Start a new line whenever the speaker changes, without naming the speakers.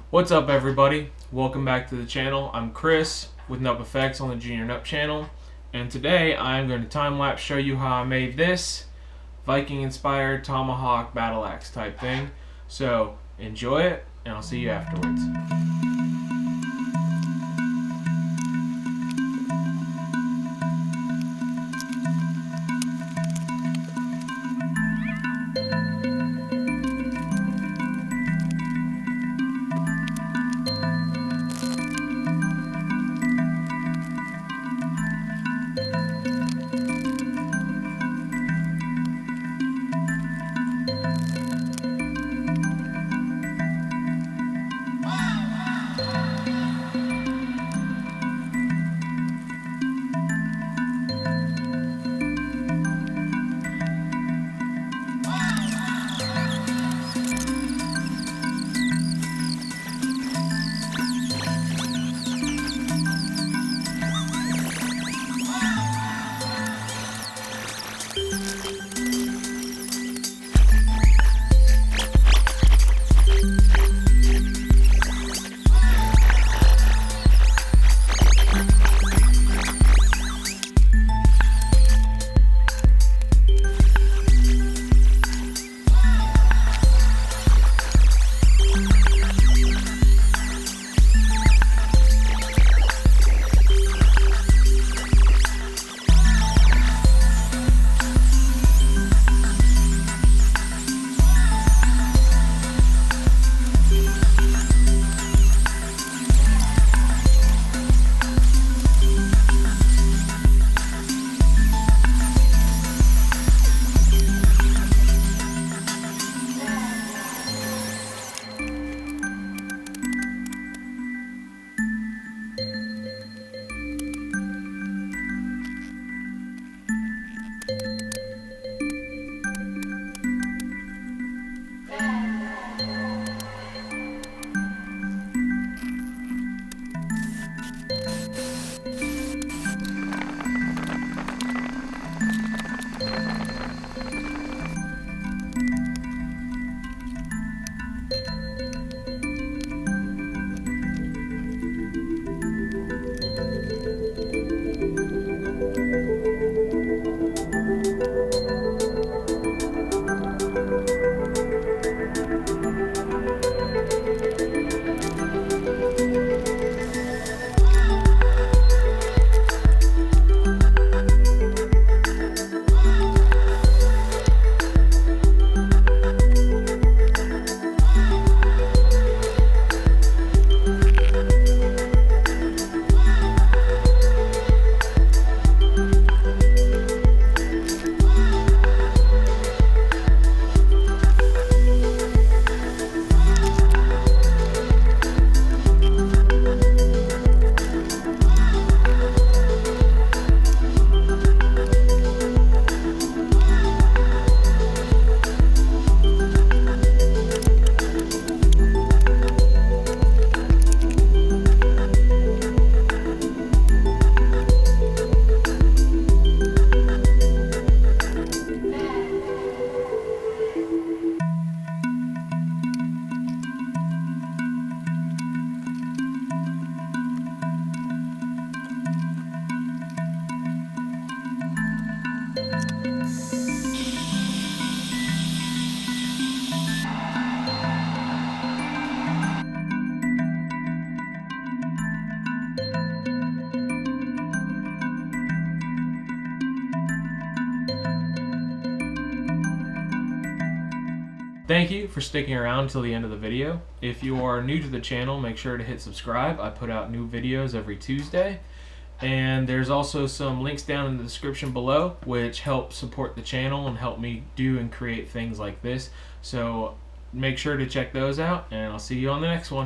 What's up, everybody? Welcome back to the channel. I'm Chris with nuppfx on the Junior Nupp channel, and today I'm going to time-lapse show you how I made this Viking inspired tomahawk battle axe type thing. So enjoy it, and I'll see you afterwards. Thank you for sticking around until the end of the video. If you are new to the channel, make sure to hit subscribe. I put out new videos every Tuesday. And there's also some links down in the description below which help support the channel and help me do and create things like this. So make sure to check those out, and I'll see you on the next one.